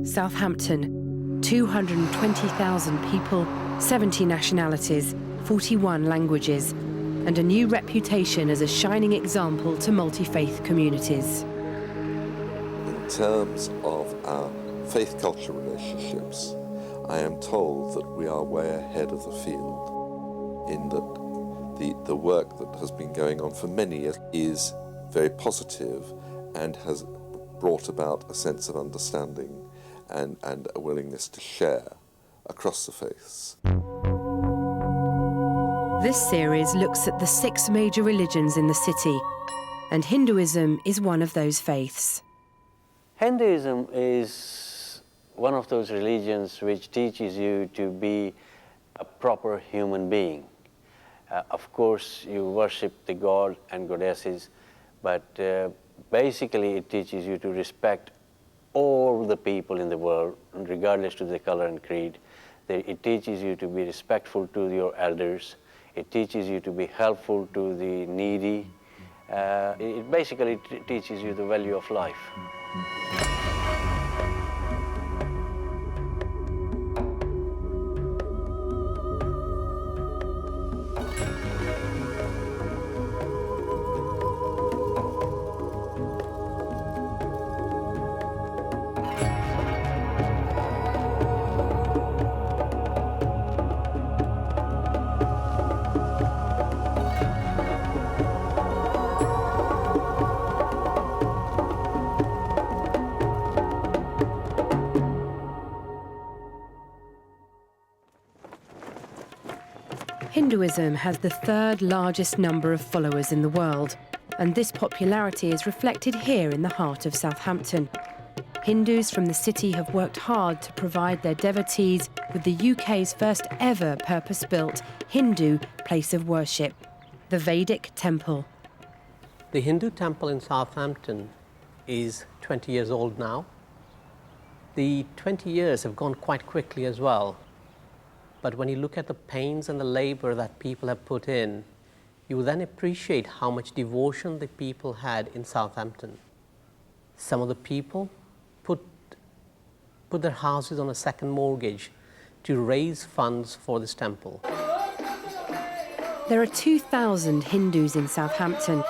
Southampton, 220,000 people, 70 nationalities, 41 languages, and a new reputation as a shining example to multi-faith communities. In terms of our faith-culture relationships, I am told that we are way ahead of the field, in that the work that has been going on for many years is very positive and has brought about a sense of understanding and a willingness to share across the faiths. This series looks at the 6 major religions in the city, and Hinduism is one of those faiths. Hinduism is one of those religions which teaches you to be a proper human being. Of course, you worship the god and goddesses, but basically it teaches you to respect all the people in the world, regardless to their color and creed. It teaches you to be respectful to your elders. It teaches you to be helpful to the needy. It basically teaches you the value of life. Hinduism has the 3rd largest number of followers in the world, and this popularity is reflected here in the heart of Southampton. Hindus from the city have worked hard to provide their devotees with the UK's first ever purpose-built Hindu place of worship, the Vedic Temple. The Hindu temple in Southampton is 20 years old now. The 20 years have gone quite quickly as well. But when you look at the pains and the labor that people have put in, you will then appreciate how much devotion the people had in Southampton. Some of the people put their houses on a second mortgage to raise funds for this temple. There are 2,000 Hindus in Southampton.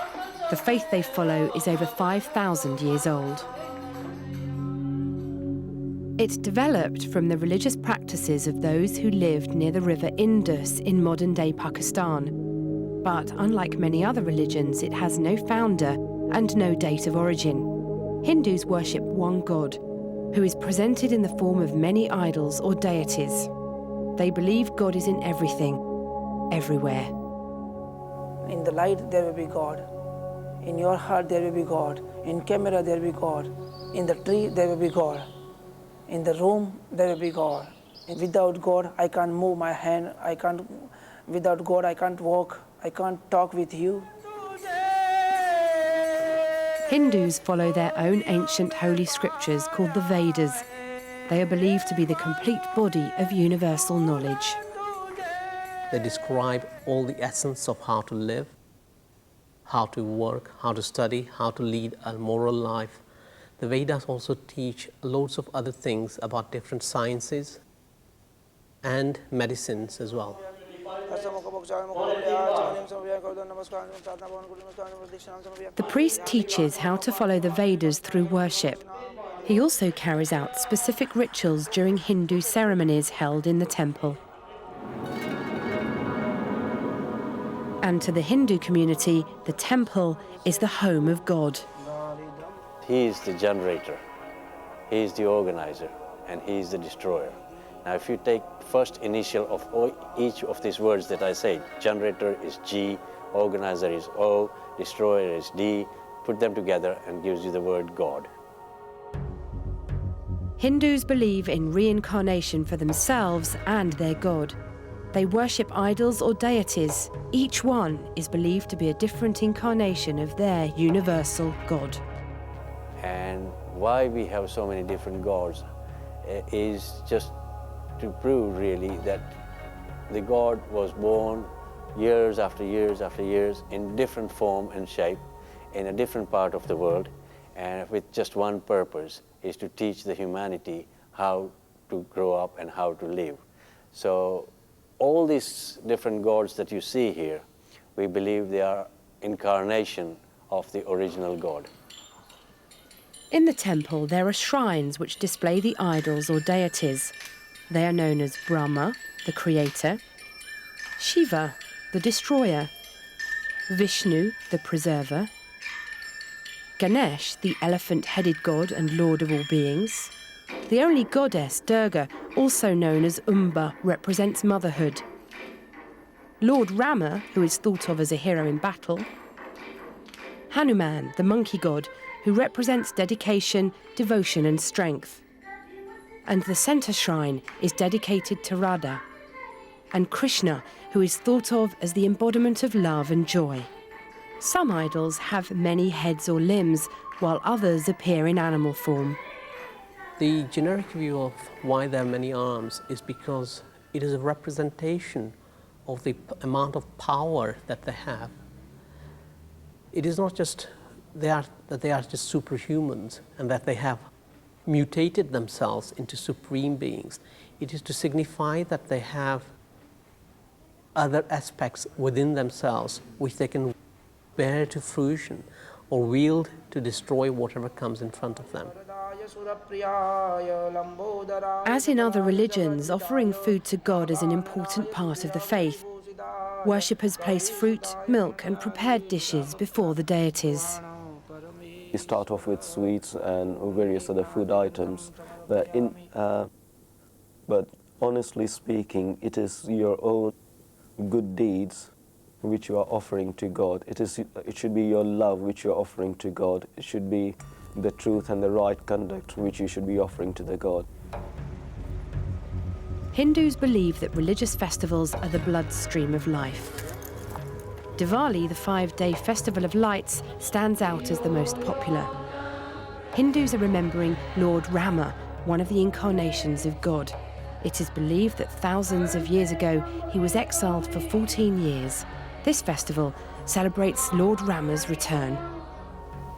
The faith they follow is over 5,000 years old. It developed from the religious practices of those who lived near the river Indus in modern-day Pakistan. But unlike many other religions, it has no founder and no date of origin. Hindus worship one God, who is presented in the form of many idols or deities. They believe God is in everything, everywhere. In the light, there will be God. In your heart, there will be God. In camera, there will be God. In the tree, there will be God. In the room, there will be God. And without God, I can't move my hand. Without God, I can't walk. I can't talk with you. Hindus follow their own ancient holy scriptures called the Vedas. They are believed to be the complete body of universal knowledge. They describe all the essence of how to live, how to work, how to study, how to lead a moral life. The Vedas also teach loads of other things about different sciences and medicines as well. The priest teaches how to follow the Vedas through worship. He also carries out specific rituals during Hindu ceremonies held in the temple. And to the Hindu community, the temple is the home of God. He is the generator, he is the organizer, and he is the destroyer. Now, if you take first initial of each of these words that I said, generator is G, organizer is O, destroyer is D, put them together and gives you the word God. Hindus believe in reincarnation for themselves and their God. They worship idols or deities. Each one is believed to be a different incarnation of their universal God. And why we have so many different gods is just to prove really that the God was born years after years after years in different form and shape in a different part of the world, and with just one purpose, is to teach the humanity how to grow up and how to live. So all these different gods that you see here, we believe they are incarnation of the original God. In the temple, there are shrines which display the idols or deities. They are known as Brahma, the creator, Shiva, the destroyer, Vishnu, the preserver, Ganesh, the elephant-headed god and lord of all beings. The only goddess, Durga, also known as Umba, represents motherhood. Lord Rama, who is thought of as a hero in battle. Hanuman, the monkey god, who represents dedication, devotion and strength. And the centre shrine is dedicated to Radha. And Krishna, who is thought of as the embodiment of love and joy. Some idols have many heads or limbs, while others appear in animal form. The generic view of why there are many arms is because it is a representation of the amount of power that they have. It is not just that they are just superhumans and that they have mutated themselves into supreme beings. It is to signify that they have other aspects within themselves which they can bear to fruition or wield to destroy whatever comes in front of them. As in other religions, offering food to God is an important part of the faith. Worshippers place fruit, milk and prepared dishes before the deities. You start off with sweets and various other food items, but honestly speaking, it is your own good deeds which you are offering to God. It should be your love which you are offering to God. It should be the truth and the right conduct which you should be offering to the God. Hindus believe that religious festivals are the bloodstream of life. Diwali, the 5-day festival of lights, stands out as the most popular. Hindus are remembering Lord Rama, one of the incarnations of God. It is believed that thousands of years ago he was exiled for 14 years. This festival celebrates Lord Rama's return.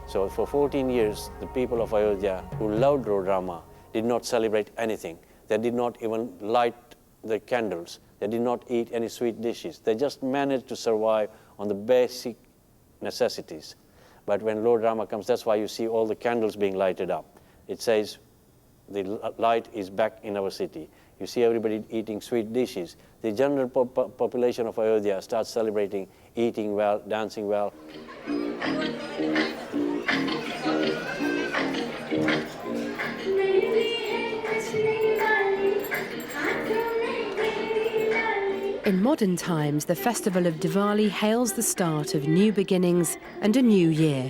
So for 14 years, the people of Ayodhya who loved Lord Rama did not celebrate anything. They did not even light the candles. They did not eat any sweet dishes. They just managed to survive on the basic necessities. But when Lord Rama comes, that's why you see all the candles being lighted up. It says the light is back in our city. You see everybody eating sweet dishes. The general population of Ayodhya starts celebrating, eating well, dancing well. In modern times, the festival of Diwali hails the start of new beginnings and a new year.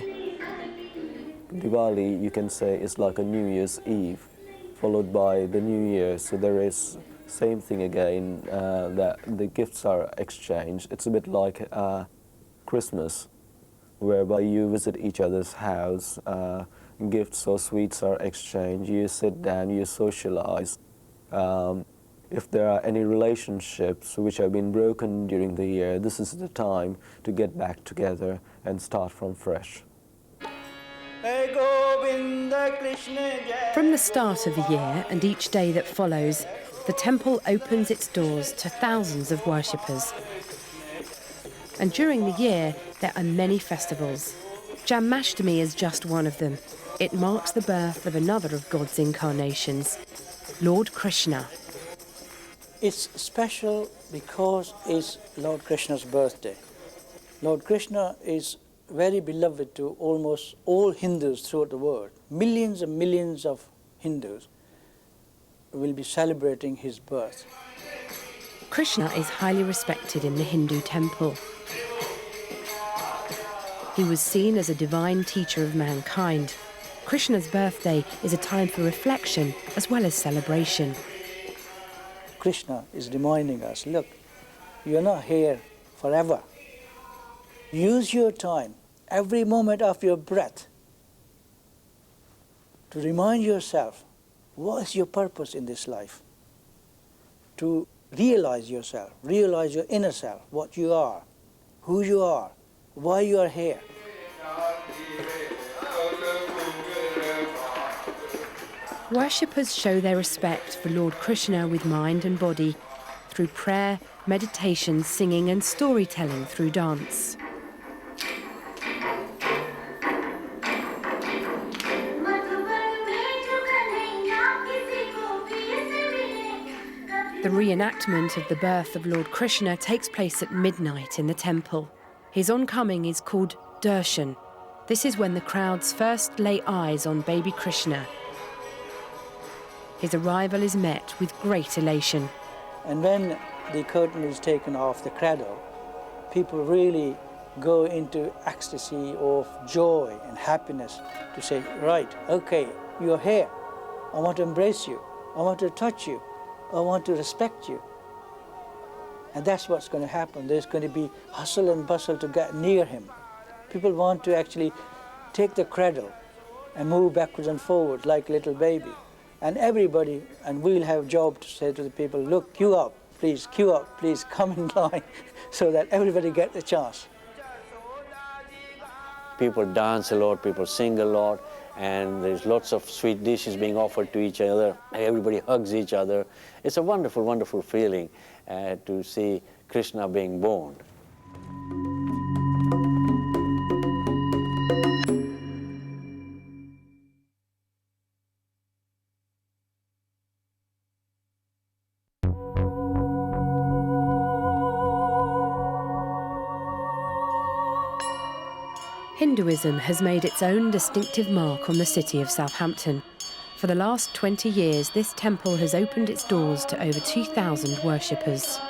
Diwali, you can say, is like a New Year's Eve, followed by the New Year. So there is same thing again, that the gifts are exchanged. It's a bit like Christmas, whereby you visit each other's house, gifts or sweets are exchanged, you sit down, you socialize. If there are any relationships which have been broken during the year, this is the time to get back together and start from fresh. From the start of the year and each day that follows, the temple opens its doors to thousands of worshippers. And during the year, there are many festivals. Janmashtami is just one of them. It marks the birth of another of God's incarnations, Lord Krishna. It's special because it's Lord Krishna's birthday. Lord Krishna is very beloved to almost all Hindus throughout the world. Millions and millions of Hindus will be celebrating his birth. Krishna is highly respected in the Hindu temple. He was seen as a divine teacher of mankind. Krishna's birthday is a time for reflection as well as celebration. Krishna is reminding us, look, you're not here forever. Use your time, every moment of your breath, to remind yourself, what is your purpose in this life? To realize yourself, realize your inner self, what you are, who you are, why you are here. Worshippers show their respect for Lord Krishna with mind and body through prayer, meditation, singing and storytelling through dance. The reenactment of the birth of Lord Krishna takes place at midnight in the temple. His oncoming is called Darshan. This is when the crowds first lay eyes on baby Krishna. His arrival is met with great elation. And when the curtain is taken off the cradle, people really go into ecstasy of joy and happiness to say, right, okay, you're here. I want to embrace you. I want to touch you. I want to respect you. And that's what's going to happen. There's going to be hustle and bustle to get near him. People want to actually take the cradle and move backwards and forwards like a little baby. And everybody, and we'll have a job to say to the people, look, queue up, please, come in line, so that everybody gets a chance. People dance a lot, people sing a lot, and there's lots of sweet dishes being offered to each other. Everybody hugs each other. It's a wonderful, wonderful feeling to see Krishna being born. Hinduism has made its own distinctive mark on the city of Southampton. For the last 20 years, this temple has opened its doors to over 2,000 worshippers.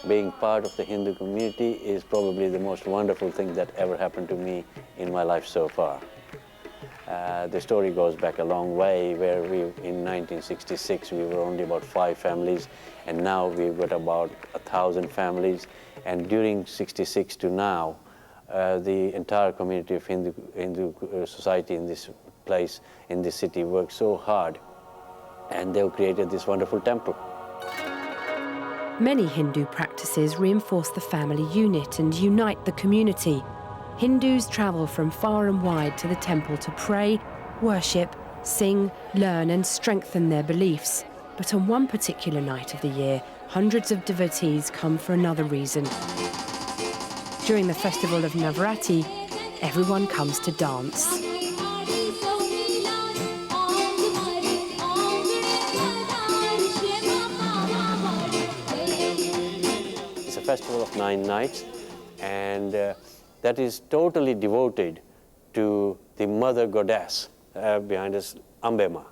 Being part of the Hindu community is probably the most wonderful thing that ever happened to me in my life so far. The story goes back a long way, where in 1966 we were only about 5 families, and now we've got about 1,000 families. And during 66 to now, the entire community of Hindu society in this place, in this city, worked so hard, and they've created this wonderful temple. Many Hindu practices reinforce the family unit and unite the community. Hindus travel from far and wide to the temple to pray, worship, sing, learn and strengthen their beliefs. But on one particular night of the year, hundreds of devotees come for another reason. During the festival of Navaratri, everyone comes to dance. It's a festival of 9 nights, and that is totally devoted to the mother goddess behind us, Ambe Ma.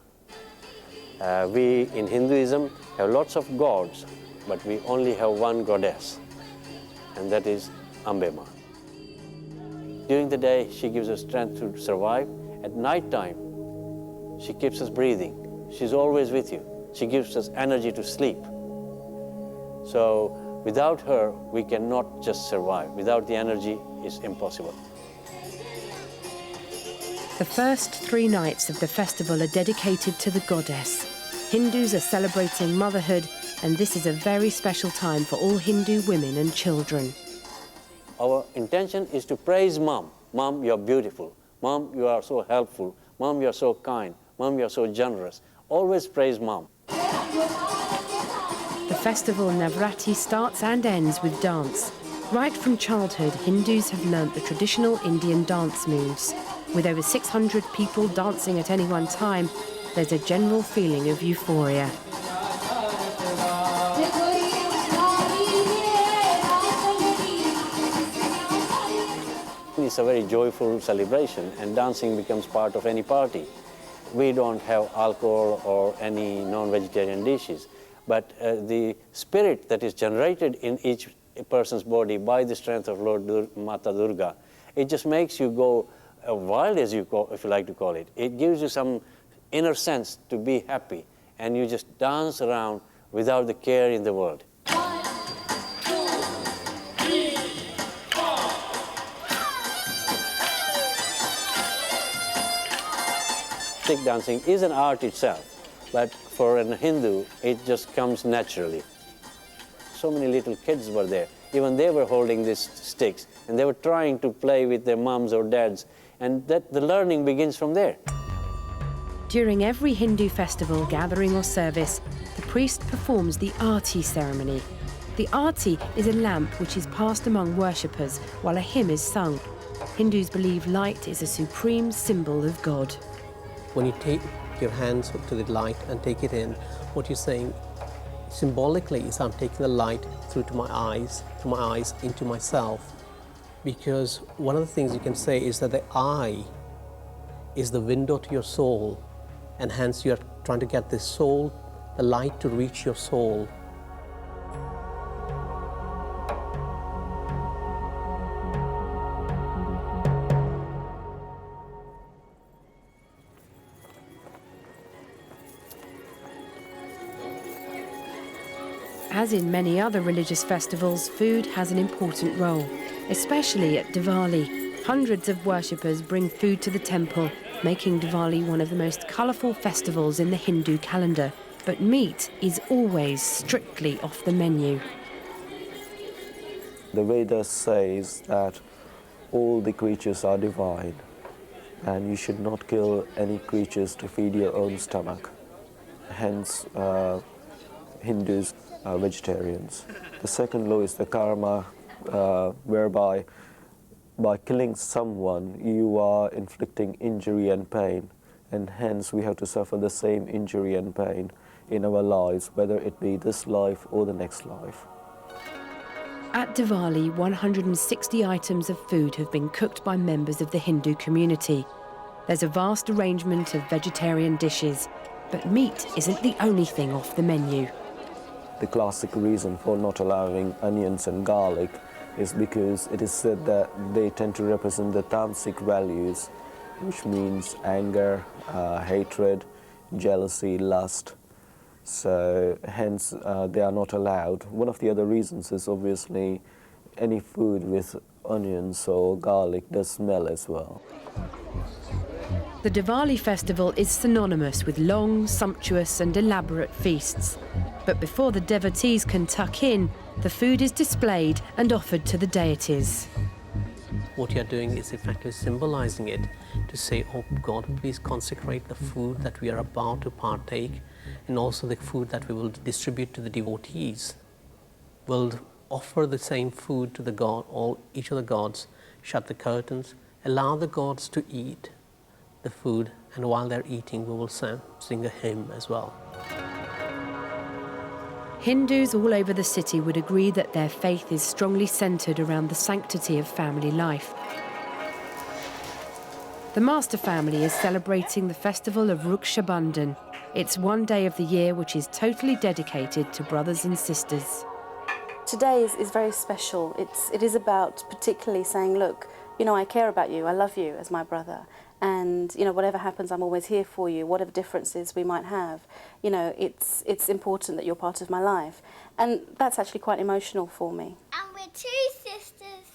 We in Hinduism have lots of gods, but we only have one goddess, and that is Ambe Ma. During the day, she gives us strength to survive. At night time, she keeps us breathing. She's always with you. She gives us energy to sleep. So without her, we cannot just survive. Without the energy, it's impossible. The first 3 nights of the festival are dedicated to the goddess. Hindus are celebrating motherhood, and this is a very special time for all Hindu women and children. Our intention is to praise Mom. Mom, you're beautiful. Mom, you are so helpful. Mom, you're so kind. Mom, you're so generous. Always praise Mom. The festival Navaratri starts and ends with dance. Right from childhood, Hindus have learnt the traditional Indian dance moves. With over 600 people dancing at any one time, there's a general feeling of euphoria. It's a very joyful celebration, and dancing becomes part of any party. We don't have alcohol or any non-vegetarian dishes, but the spirit that is generated in each person's body by the strength of Mata Durga, it just makes you go wild, as you call, if you like to call it. It gives you some inner sense to be happy, and you just dance around without the care in the world. Stick dancing is an art itself, but for a Hindu, it just comes naturally. So many little kids were there. Even they were holding these sticks, and they were trying to play with their moms or dads, and that the learning begins from there. During every Hindu festival, gathering or service, the priest performs the Aarti ceremony. The Aarti is a lamp which is passed among worshippers while a hymn is sung. Hindus believe light is a supreme symbol of God. When you take your hands to the light and take it in, what you're saying symbolically is I'm taking the light through my eyes into myself. Because one of the things you can say is that the eye is the window to your soul, and hence you're trying to get the soul, the light to reach your soul. As in many other religious festivals, food has an important role, especially at Diwali. Hundreds of worshippers bring food to the temple, making Diwali one of the most colourful festivals in the Hindu calendar. But meat is always strictly off the menu. The Vedas says that all the creatures are divine and you should not kill any creatures to feed your own stomach. Hence, Hindus are vegetarians. The second law is the karma, whereby by killing someone you are inflicting injury and pain, and hence we have to suffer the same injury and pain in our lives, whether it be this life or the next life. At Diwali, 160 items of food have been cooked by members of the Hindu community. There's a vast arrangement of vegetarian dishes, but meat isn't the only thing off the menu. The classic reason for not allowing onions and garlic is because it is said that they tend to represent the tamasic values, which means anger, hatred, jealousy, lust. So hence they are not allowed. One of the other reasons is obviously any food with onions or garlic does smell as well. The Diwali festival is synonymous with long, sumptuous and elaborate feasts. But before the devotees can tuck in, the food is displayed and offered to the deities. What you're doing is effectively symbolizing it to say, oh God, please consecrate the food that we are about to partake, and also the food that we will distribute to the devotees. We'll offer the same food to the god, each of the gods, shut the curtains, allow the gods to eat the food, and while they're eating, we will sing a hymn as well. Hindus all over the city would agree that their faith is strongly centred around the sanctity of family life. The Master family is celebrating the festival of Raksha Bandhan. It's one day of the year which is totally dedicated to brothers and sisters. Today is very special. It is about particularly saying, look, you know, I care about you, I love you as my brother. And, you know, whatever happens, I'm always here for you, whatever differences we might have. You know, it's important that you're part of my life. And that's actually quite emotional for me. And we're two sisters.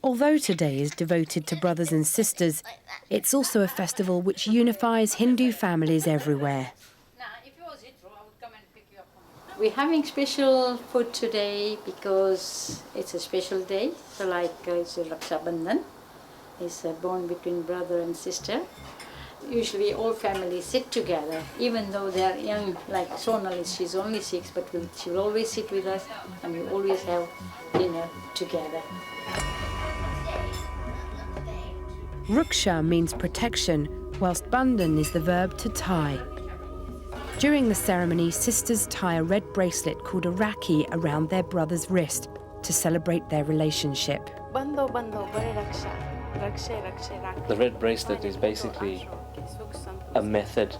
Although today is devoted to brothers and sisters, it's also a festival which unifies Hindu families everywhere. We're having special food today because it's a special day. So like it's a Raksha Bandhan. It's a bond between brother and sister. Usually all families sit together, even though they are young, like Sonal, she's only 6, but she will always sit with us and we always have dinner together. Raksha means protection, whilst Bandhan is the verb to tie. During the ceremony, sisters tie a red bracelet called a rakhi around their brother's wrist to celebrate their relationship. The red bracelet is basically a method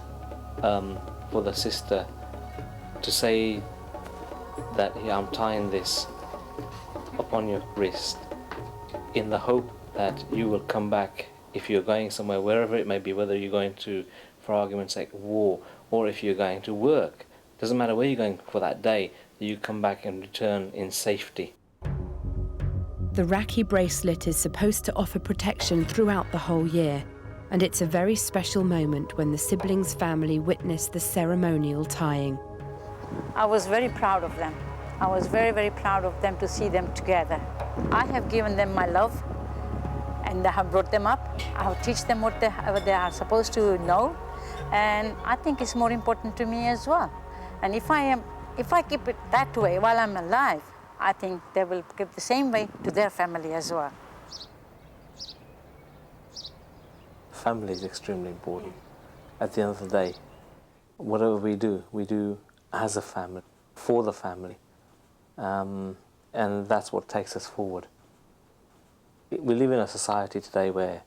for the sister to say that I'm tying this upon your wrist in the hope that you will come back if you're going somewhere, wherever it may be, whether you're going to, for argument's sake, war, or if you're going to work. Doesn't matter where you're going for that day, you come back and return in safety. The Rakhi bracelet is supposed to offer protection throughout the whole year, and it's a very special moment when the siblings' family witness the ceremonial tying. I was very proud of them. I was very, very proud of them to see them together. I have given them my love, and I have brought them up. I have taught them what they are supposed to know, and I think it's more important to me as well. And if I keep it that way while I'm alive, I think they will give the same way to their family as well. Family is extremely important. At the end of the day, whatever we do as a family, for the family, and that's what takes us forward. We live in a society today where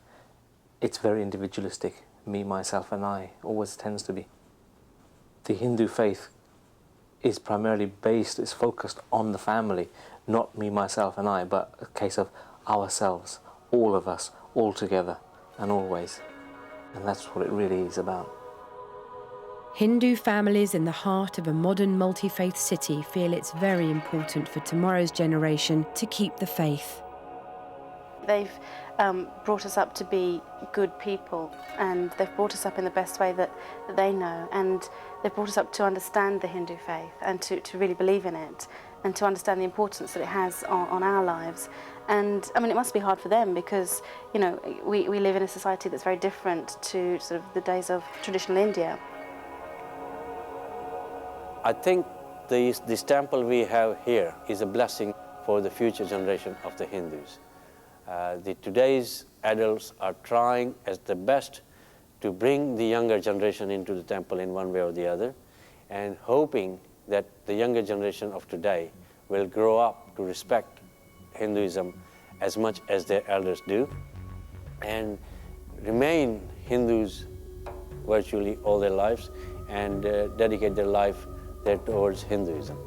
it's very individualistic, me, myself and I, always tends to be. The Hindu faith is primarily is focused on the family, not me, myself and I, but a case of ourselves, all of us, all together and always. And that's what it really is about. Hindu families in the heart of a modern multi-faith city feel it's very important for tomorrow's generation to keep the faith. They've brought us up to be good people, and they've brought us up in the best way that they know, and they've brought us up to understand the Hindu faith and to really believe in it and to understand the importance that it has on our lives. And I mean, it must be hard for them because, you know, we live in a society that's very different to sort of the days of traditional India. I think this temple we have here is a blessing for the future generation of the Hindus. Today's adults are trying as the best to bring the younger generation into the temple in one way or the other, and hoping that the younger generation of today will grow up to respect Hinduism as much as their elders do, and remain Hindus virtually all their lives, and dedicate their life there towards Hinduism.